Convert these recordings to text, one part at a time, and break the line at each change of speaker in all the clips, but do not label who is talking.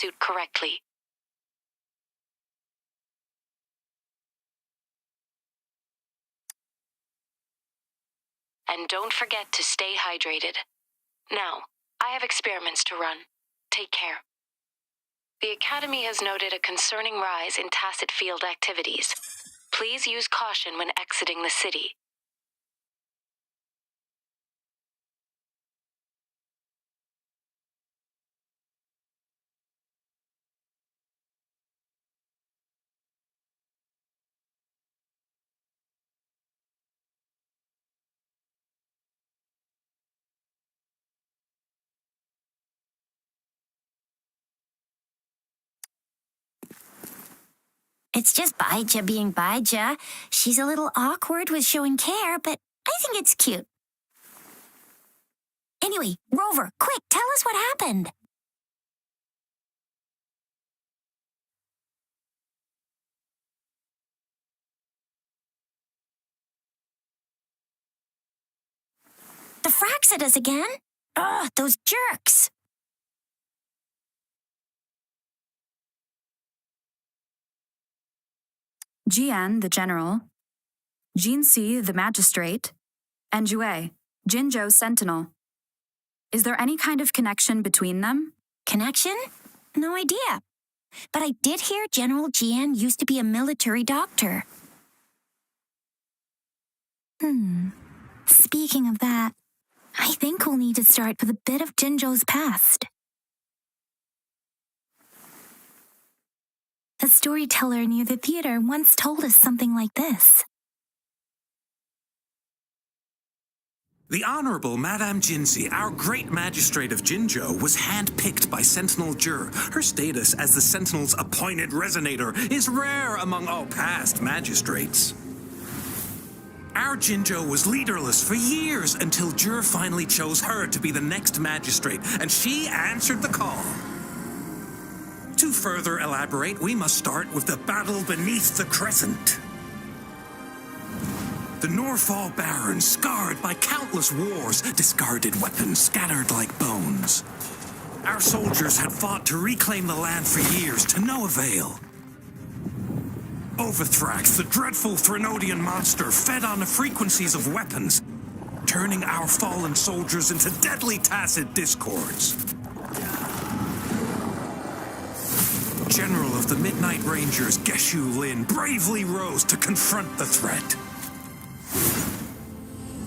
suit correctly. And don't forget to stay hydrated. Now, I have experiments to run. Take care. The Academy has noted a concerning rise in tacit field activities. Please use caution when exiting the city.
It's just Baija being Baija. She's a little awkward with showing care, but I think it's cute. Anyway, Rover, quick, tell us what happened. The frags at us again? Ugh, those jerks.
Jian, the general, Jinsi, the magistrate, and Jue, Jinzhou's sentinel. Is there any kind of connection between them?
Connection? No idea. But I did hear General Jian used to be a military doctor. Speaking of that, I think we'll need to start with a bit of Jinzhou's past. A storyteller near the theater once told us something like this.
The Honorable Madame Jinsi, our great magistrate of Jinzhou, was handpicked by Sentinel Jur. Her status as the Sentinel's appointed resonator is rare among all past magistrates. Our Jinzhou was leaderless for years until Jur finally chose her to be the next magistrate, and she answered the call. To further elaborate, we must start with the battle beneath the crescent. The Norfall Barons, scarred by countless wars, discarded weapons scattered like bones. Our soldiers had fought to reclaim the land for years, to no avail. Overthrax, the dreadful Threnodian monster, fed on the frequencies of weapons, turning our fallen soldiers into deadly tacit discords. General of the Midnight Rangers, Geshu Lin, bravely rose to confront the threat.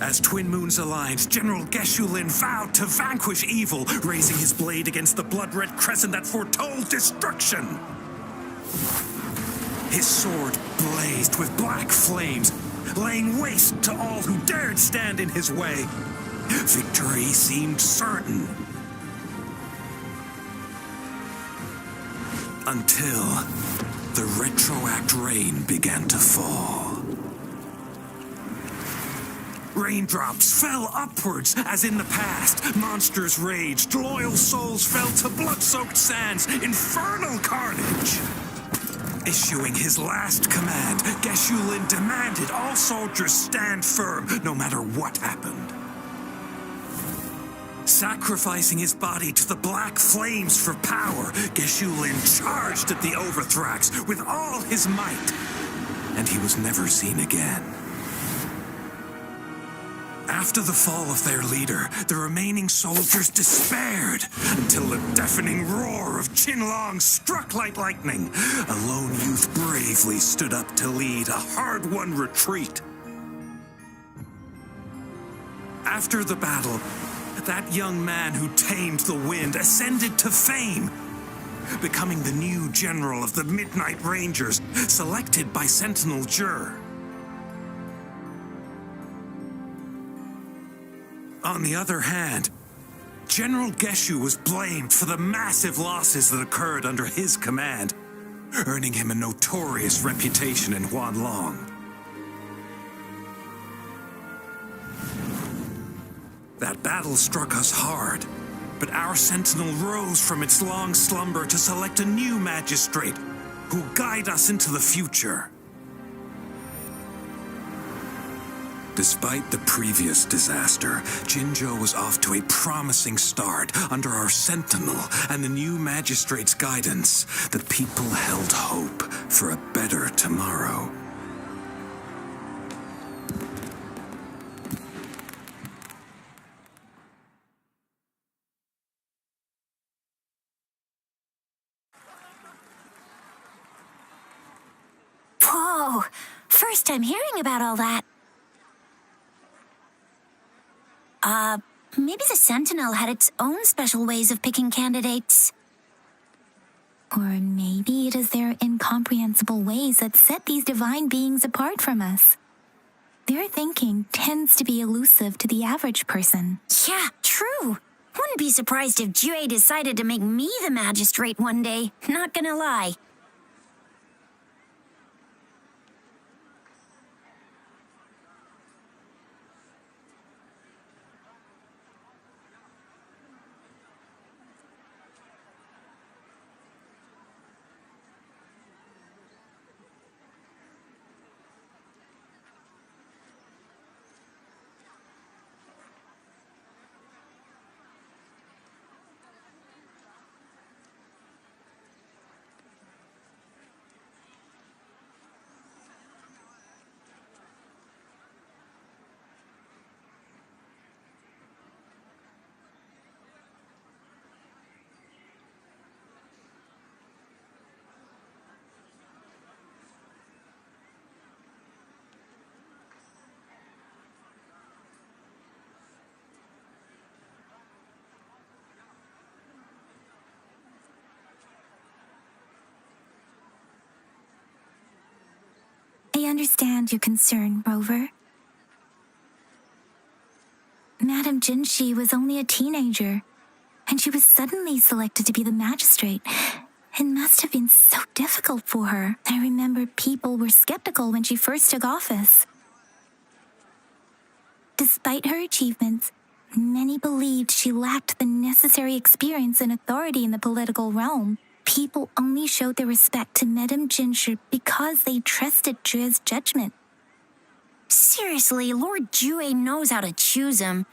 As twin moons aligned, General Geshu Lin vowed to vanquish evil, raising his blade against the blood-red crescent that foretold destruction. His sword blazed with black flames, laying waste to all who dared stand in his way. Victory seemed certain. Until the retroact rain began to fall. Raindrops fell upwards as in the past. Monsters raged, loyal souls fell to blood-soaked sands, infernal carnage. Issuing his last command, Geshu Lin demanded all soldiers stand firm, no matter what happened. Sacrificing his body to the black flames for power, Geshu Lin charged at the Overthrax with all his might, and he was never seen again. After the fall of their leader, the remaining soldiers despaired until the deafening roar of Qinlong struck like lightning. A lone youth bravely stood up to lead a hard-won retreat. After the battle, that young man who tamed the wind ascended to fame, becoming the new general of the Midnight Rangers, selected by Sentinel Jur. On the other hand, General Geshu was blamed for the massive losses that occurred under his command, earning him a notorious reputation in Huanlong. That battle struck us hard, but our sentinel rose from its long slumber to select a new magistrate who'll guide us into the future. Despite the previous disaster, Jinzhou was off to a promising start under our Sentinel and the new magistrate's guidance. The people held hope for a better tomorrow.
Whoa! First time hearing about all that. Maybe the Sentinel had its own special ways of picking candidates.
Or maybe it is their incomprehensible ways that set these divine beings apart from us. Their thinking tends to be elusive to the average person.
Yeah, true. Wouldn't be surprised if Jue decided to make me the magistrate one day. Not gonna lie.
I understand your concern, Rover. Madame Jinshi was only a teenager, and she was suddenly selected to be the magistrate. It must have been so difficult for her. I remember people were skeptical when she first took office. Despite her achievements, many believed she lacked the necessary experience and authority in the political realm. People only showed their respect to Madame Jinshi because they trusted Jue's judgment.
Seriously, Lord Jue knows how to choose him.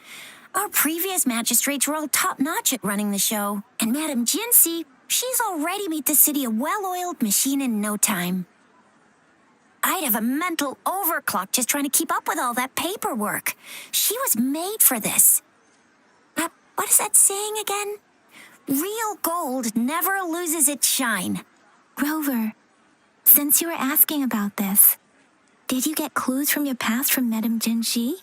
Our previous magistrates were all top-notch at running the show. And Madame Jinsi, she's already made the city a well-oiled machine in no time. I'd have a mental overclock just trying to keep up with all that paperwork. She was made for this. What is that saying again? Real gold never loses its shine.
Rover, since you were asking about this, did you get clues from your past from Madame Jinshi?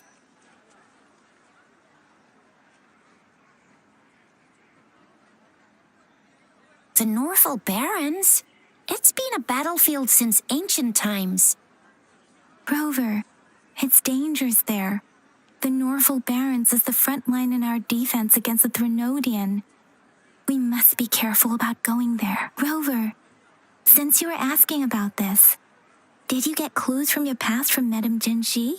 The Norfolk Barrens? It's been a battlefield since ancient times.
Rover, it's dangerous there. The Norfolk Barrens is the front line in our defense against the Threnodian. We must be careful about going there. Rover, since you were asking about this, did you get clues from your past from Madame Jinshi?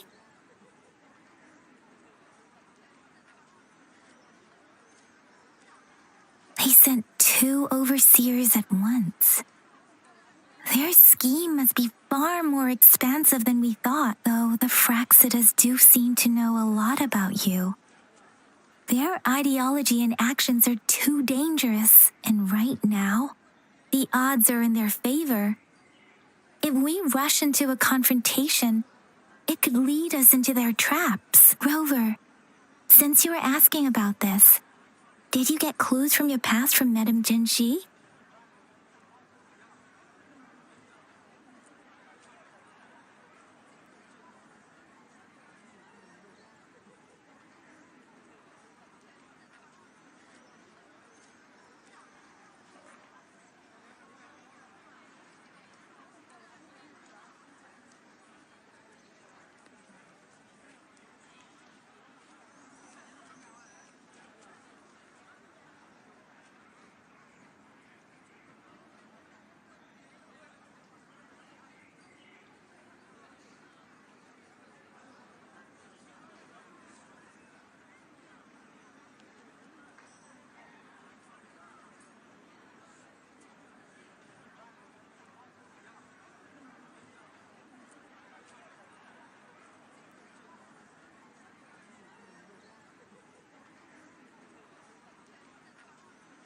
They sent 2 overseers at once. Their scheme must be far more expansive than we thought, though the Fraxidas do seem to know a lot about you. Their ideology and actions are too dangerous, and right now, the odds are in their favor. If we rush into a confrontation, it could lead us into their traps. Rover, since you were asking about this, did you get clues from your past from Madame Jinshi?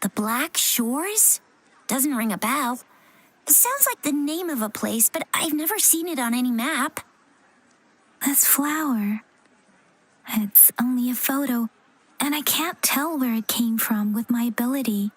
The Black Shores? Doesn't ring a bell. It sounds like the name of a place, but I've never seen it on any map.
This flower. It's only a photo, and I can't tell where it came from with my ability.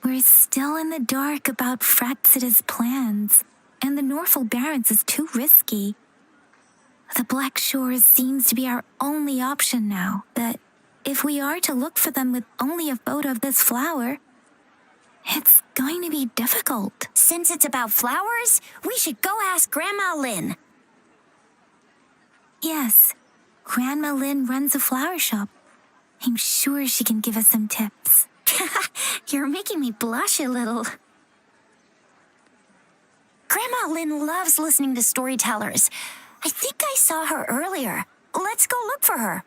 We're still in the dark about Fraxida's plans, and the Norfolk Barrens is too risky. The Black Shores seems to be our only option now, but if we are to look for them with only a photo of this flower, it's going to be difficult.
Since it's about flowers, we should go ask Grandma Lynn.
Yes, Grandma Lynn runs a flower shop. I'm sure she can give us some tips.
You're making me blush a little. Grandma Lynn loves listening to storytellers. I think I saw her earlier. Let's go look for her.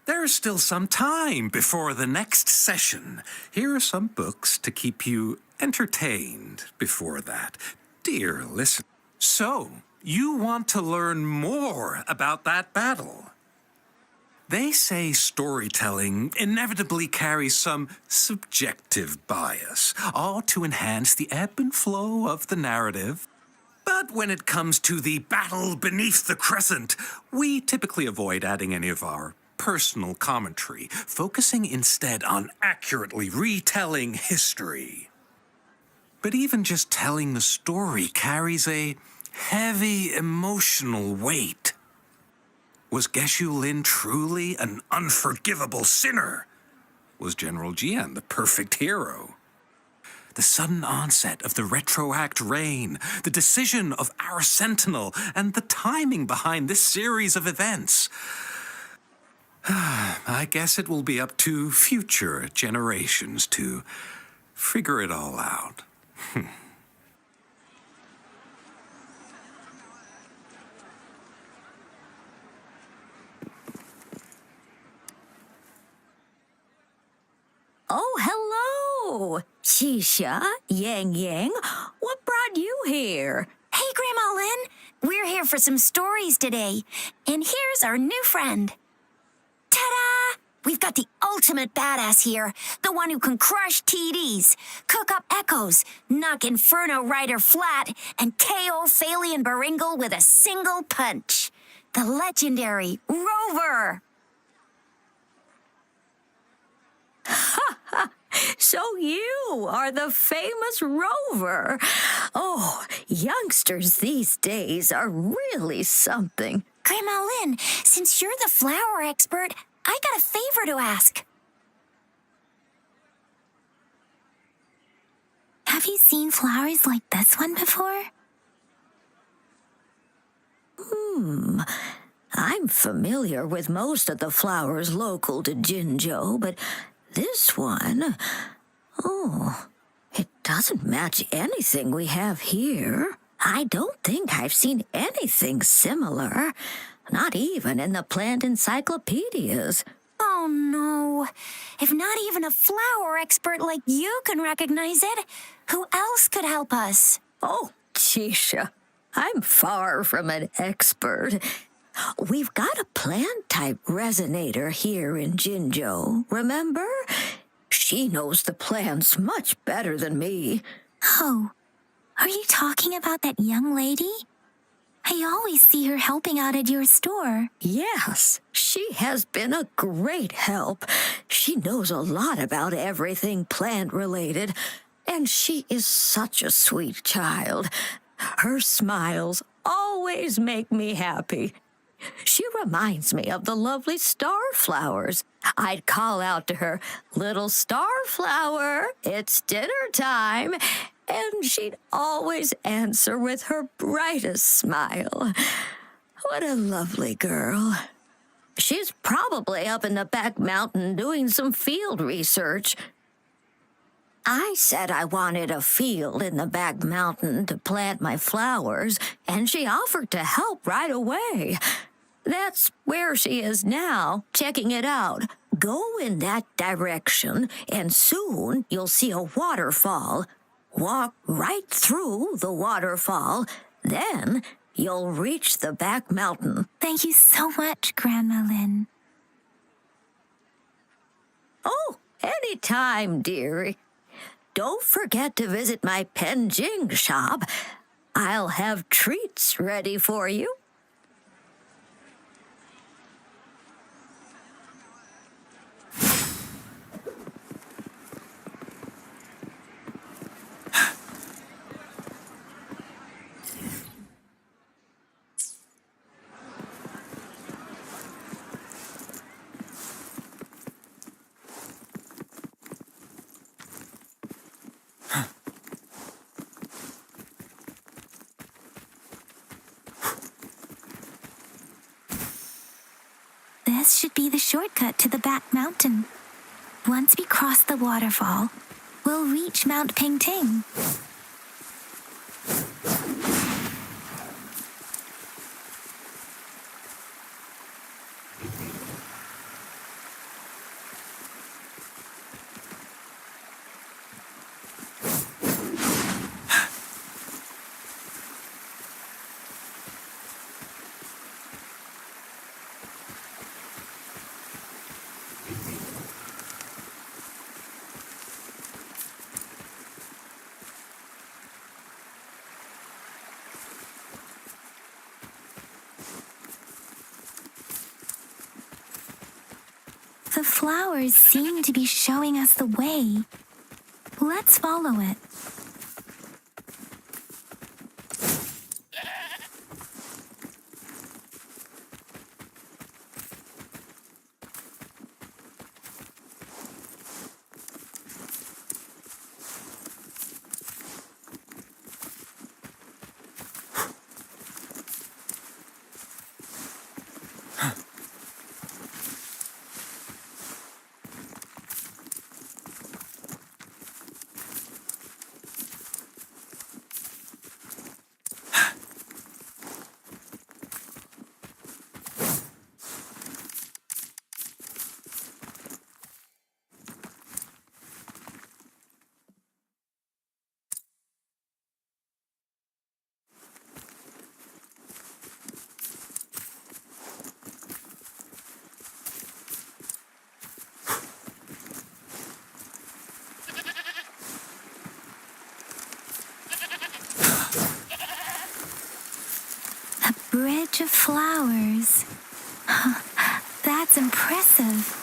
There's still some time before the next session. Here are some books to keep you entertained before that. Dear listener. So, you want to learn more about that battle? They say storytelling inevitably carries some subjective bias, all to enhance the ebb and flow of the narrative. But when it comes to the battle beneath the crescent, we typically avoid adding any of our personal commentary, focusing instead on accurately retelling history. But even just telling the story carries a heavy emotional weight. Was Geshu Lin truly an unforgivable sinner? Was General Jian the perfect hero? The sudden onset of the retroact rain, the decision of our sentinel, and the timing behind this series of events. I guess it will be up to future generations to figure it all out.
Oh,
Chisha, Yang Yang, what brought you here?
Hey, Grandma Lynn. We're here for some stories today. And here's our new friend. Ta-da! We've got the ultimate badass here. The one who can crush TDs, cook up echoes, knock Inferno Rider flat, and KO Phalian Baringle with a single punch. The legendary Rover.
So you are the famous Rover. Oh, youngsters these days are really something.
Grandma Lynn, since you're the flower expert, I got a favor to ask.
Have you seen flowers like this one before?
I'm familiar with most of the flowers local to Jinzhou, but this one, it doesn't match anything we have here. I don't think I've seen anything similar, not even in the plant encyclopedias.
Oh, no. If not even a flower expert like you can recognize it, who else could help us?
Oh, Chisha, I'm far from an expert. We've got a plant-type resonator here in Jinzhou, remember? She knows the plants much better than me.
Oh, are you talking about that young lady? I always see her helping out at your store.
Yes, she has been a great help. She knows a lot about everything plant-related, and she is such a sweet child. Her smiles always make me happy. She reminds me of the lovely starflowers. I'd call out to her, "Little starflower, it's dinner time," and she'd always answer with her brightest smile. What a lovely girl. She's probably up in the back mountain doing some field research. I said I wanted a field in the back mountain to plant my flowers, and she offered to help right away. That's where she is now, checking it out. Go in that direction, and soon you'll see a waterfall. Walk right through the waterfall, then you'll reach the back mountain.
Thank you so much, Grandma Lynn.
Oh, anytime, dearie. Don't forget to visit my Penjing shop. I'll have treats ready for you.
This should be the shortcut to the back mountain. Once we cross the waterfall, we'll reach Mount Pingting. The flowers seem to be showing us the way. Let's follow it. March of Flowers. That's impressive.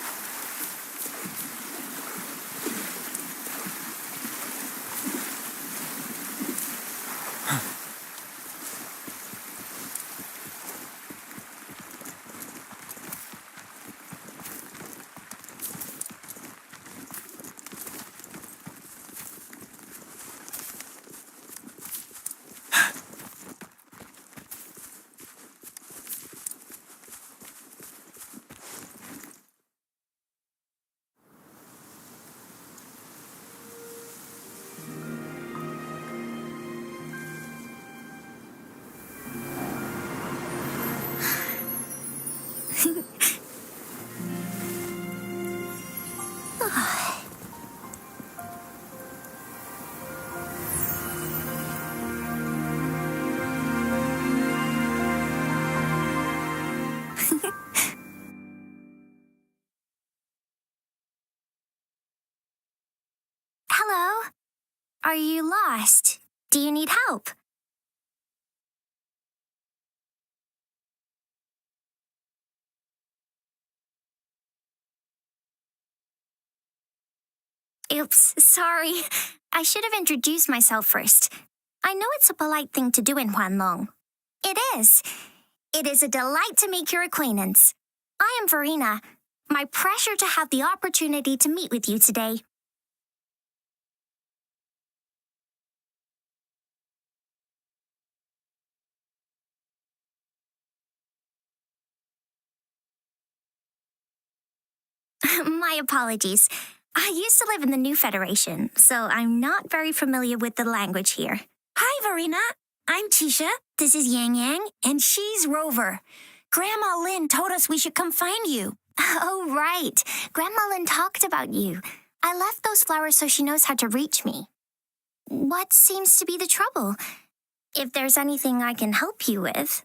Hello? Are you lost? Do you need help? Oops, sorry. I should have introduced myself first. I know it's a polite thing to do in Huanlong. It is. It is a delight to make your acquaintance. I am Verena. My pleasure to have the opportunity to meet with you today. My apologies. I used to live in the New Federation, so I'm not very familiar with the language here. Hi, Verena. I'm Tisha. This is Yang Yang, and she's Rover. Grandma Lynn told us we should come find you. Oh, right. Grandma Lynn talked about you. I left those flowers so she knows how to reach me. What seems to be the trouble? If there's anything I can help you with.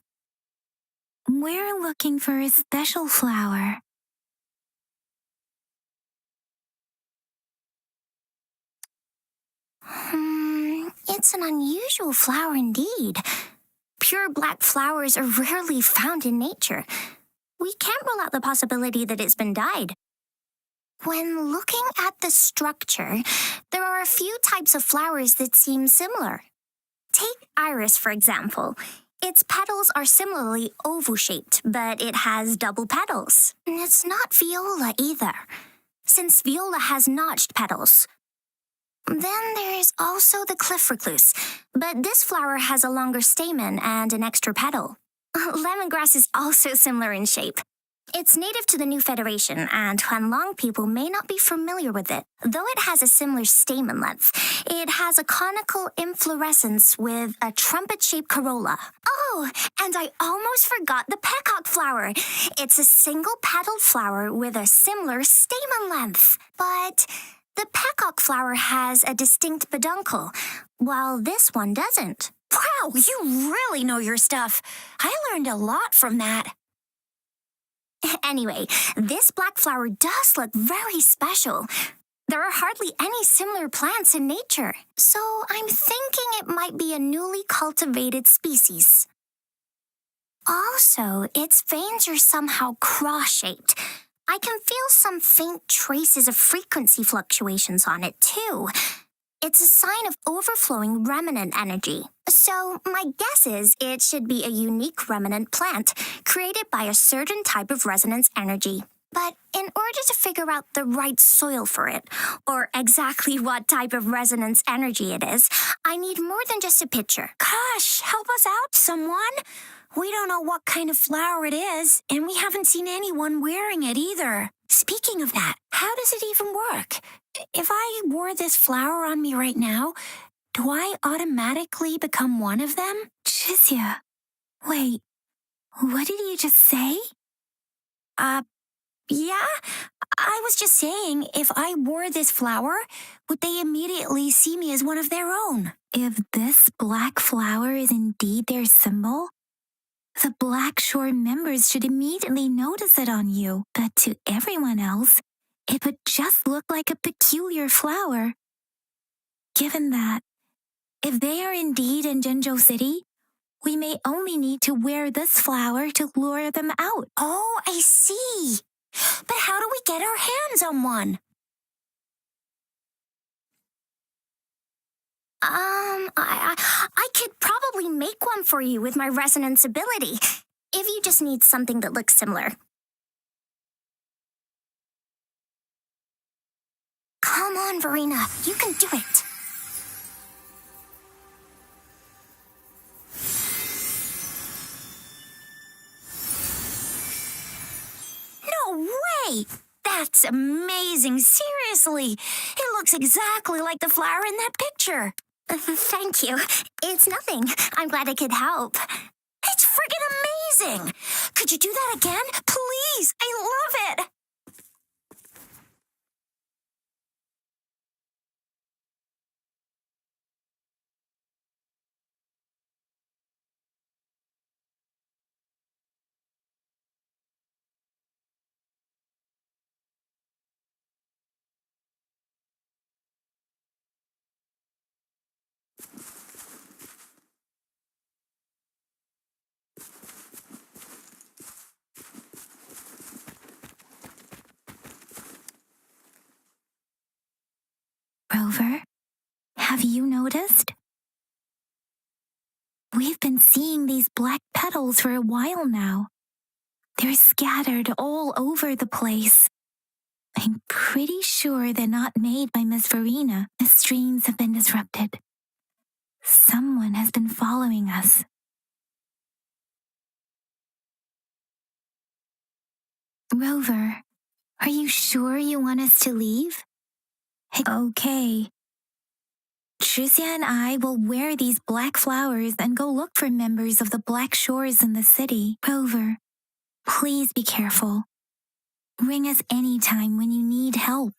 We're looking for a special flower.
It's an unusual flower indeed. Pure black flowers are rarely found in nature. We can't rule out the possibility that it's been dyed. When looking at the structure, there are a few types of flowers that seem similar. Take iris, for example. Its petals are similarly oval-shaped, but it has double petals. It's not viola either, since viola has notched petals. Then there is also the cliff recluse, but this flower has a longer stamen and an extra petal. Lemongrass is also similar in shape. It's native to the New Federation, and Huanlong people may not be familiar with it. Though it has a similar stamen length, it has a conical inflorescence with a trumpet-shaped corolla. Oh, and I almost forgot the peacock flower. It's a single-petaled flower with a similar stamen length, but the peacock flower has a distinct peduncle, while this one doesn't.
Wow, you really know your stuff. I learned a lot from that.
Anyway, this black flower does look very special. There are hardly any similar plants in nature, so I'm thinking it might be a newly cultivated species. Also, its veins are somehow cross-shaped. I can feel some faint traces of frequency fluctuations on it, too. It's a sign of overflowing remnant energy. So my guess is it should be a unique remnant plant created by a certain type of resonance energy. But in order to figure out the right soil for it, or exactly what type of resonance energy it is, I need more than just a picture.
Gosh, help us out, someone. We don't know what kind of flower it is, and we haven't seen anyone wearing it either. Speaking of that, how does it even work? If I wore this flower on me right now, do I automatically become one of them? Jizya, wait, what did you just say?
Yeah?
I was just saying, if I wore this flower, would they immediately see me as one of their own?
If this black flower is indeed their symbol, the Black Shore members should immediately notice it on you, but to everyone else, it would just look like a peculiar flower. Given that, if they are indeed in Jinzhou City,
We may only need to wear this flower to lure them out.
Oh, I see. But how do we get our hands on one? I could probably make one for you with my resonance ability, if you just need something that looks similar. Come on, Verena, you can do it. No way! That's amazing, seriously. It looks exactly like the flower in that picture. Thank you. It's nothing. I'm glad I could help. It's friggin' amazing! Could you do that again? Please! I love it!
Rover, have you noticed? We've been seeing these black petals for a while now. They're scattered all over the place. I'm pretty sure they're not made by Miss Verena. The streams have been disrupted. Someone has been following us. Rover, are you sure you want us to leave? Okay. Tricia and I will wear these black flowers and go look for members of the Black Shores in the city. Rover, please be careful. Ring us anytime when you need help.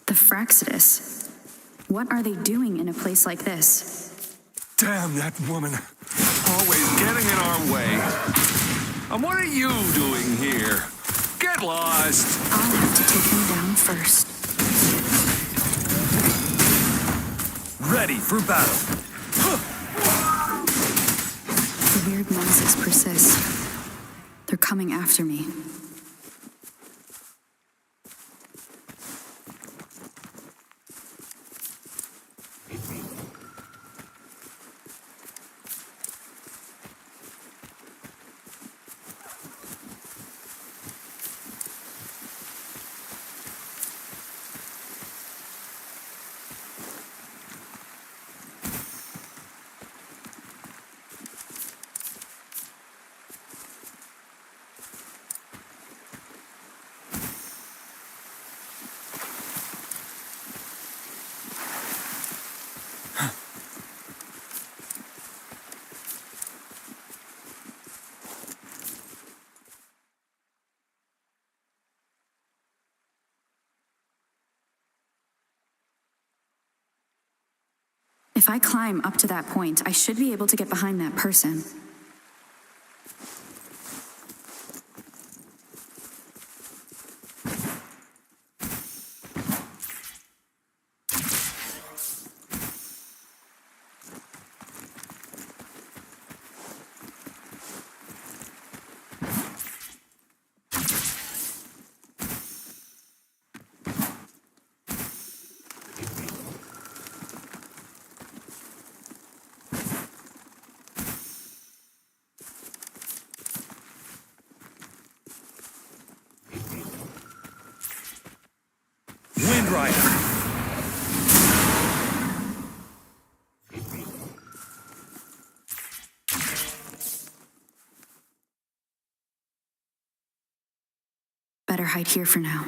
The Fraxidus. What are they doing in a place like this?
Damn that woman. Always getting in our way. And what are you doing here? Get lost.
I'll have to take him down first.
Ready for battle.
The weird noises persist. They're coming after me. If I climb up to that point, I should be able to get behind that person.
Rider.
Better hide here for now.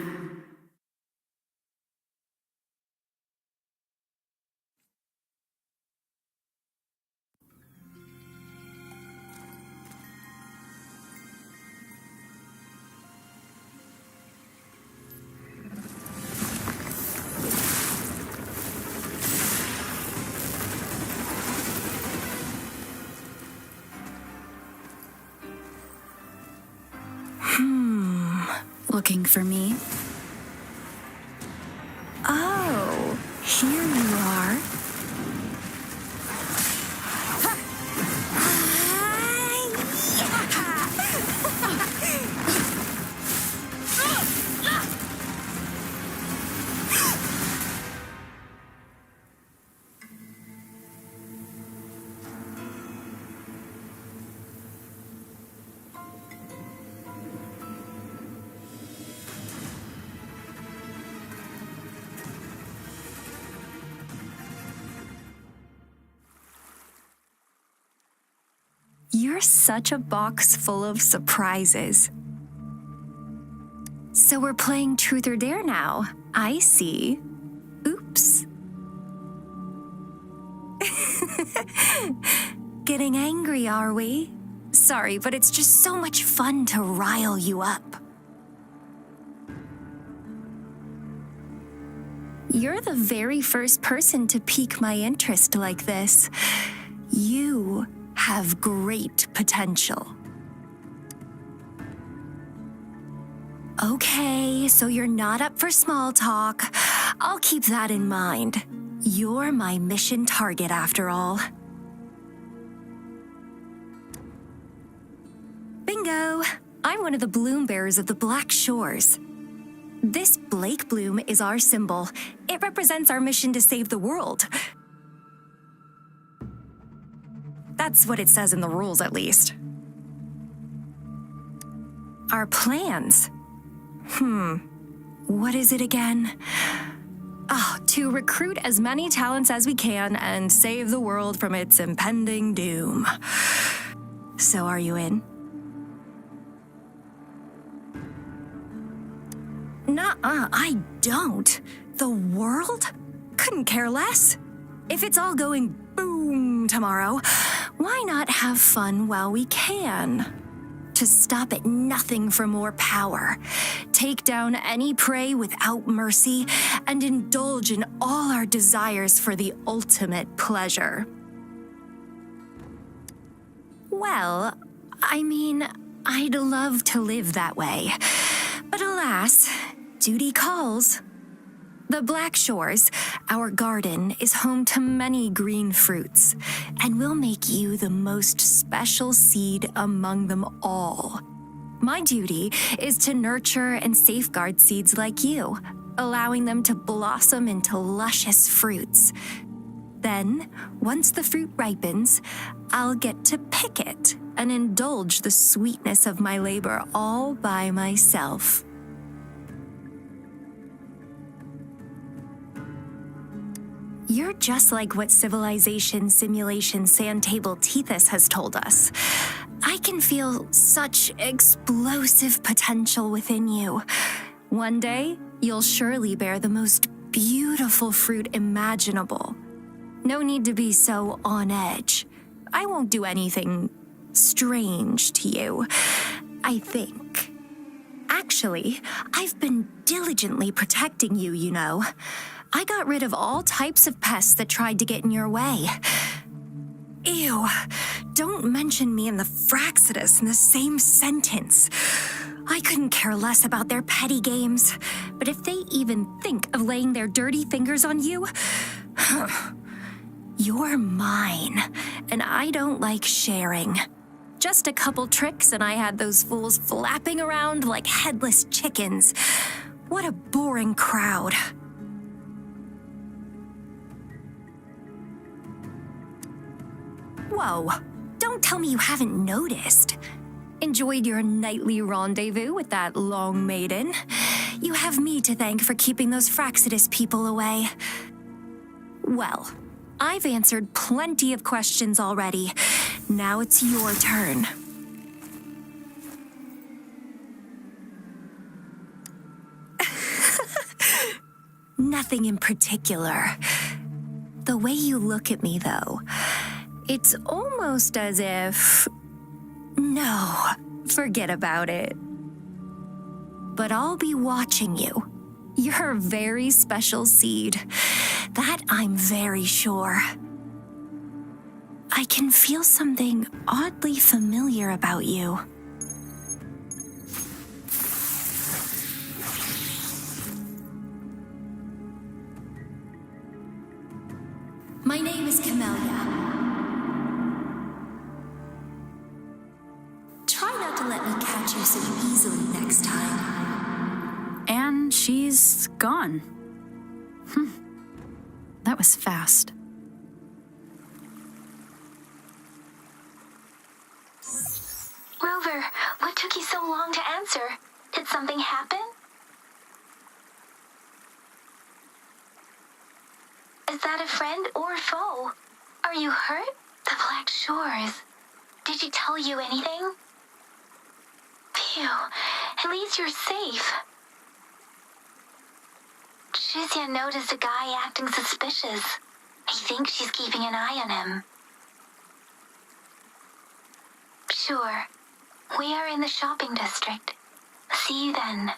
Looking for me?
Oh, here you are. You're such a box full of surprises. So we're playing Truth or Dare now. I see. Oops. Getting angry, are we? Sorry, but it's just so much fun to rile you up. You're the very first person to pique my interest like this. You have great potential. Okay, so you're not up for small talk. I'll keep that in mind. You're my mission target after all. Bingo! I'm one of the bloom bearers of the Black Shores. This Blake bloom is our symbol. It represents our mission to save the world. That's what it says in the rules, at least. Our plans? What is it again? To recruit as many talents as we can and save the world from its impending doom. So are you in? Nuh-uh, I don't. The world? Couldn't care less. If it's all going boom tomorrow, why not have fun while we can? To stop at nothing for more power, take down any prey without mercy, and indulge in all our desires for the ultimate pleasure. Well, I mean, I'd love to live that way. But alas, duty calls. The Black Shores, our garden, is home to many green fruits, and will make you the most special seed among them all. My duty is to nurture and safeguard seeds like you, allowing them to blossom into luscious fruits. Then, once the fruit ripens, I'll get to pick it and indulge the sweetness of my labor all by myself. You're just like what Civilization Simulation Sandtable Tethys has told us. I can feel such explosive potential within you. One day, you'll surely bear the most beautiful fruit imaginable. No need to be so on edge. I won't do anything strange to you, I think. Actually, I've been diligently protecting you, you know. I got rid of all types of pests that tried to get in your way. Ew, don't mention me and the Fraxidus in the same sentence. I couldn't care less about their petty games, but if they even think of laying their dirty fingers on you, you're mine, and I don't like sharing. Just a couple tricks and I had those fools flapping around like headless chickens. What a boring crowd. Whoa, don't tell me you haven't noticed. Enjoyed your nightly rendezvous with that long maiden? You have me to thank for keeping those Fraxidus people away. Well, I've answered plenty of questions already. Now it's your turn. Nothing in particular. The way you look at me, though, it's almost as if... No, forget about it. But I'll be watching you. You're a very special seed. That I'm very sure. I can feel something oddly familiar about you. My name is Camellia. Try not to let me catch you so easily next time.
And she's gone. That was fast.
Rover, what took you so long to answer? Did something happen? Is that a friend or foe? Are you hurt? The Black Shores. Did she tell you anything? Phew, at least you're safe. Shizia noticed a guy acting suspicious. I think she's keeping an eye on him. Sure. We are in the shopping district. See you then.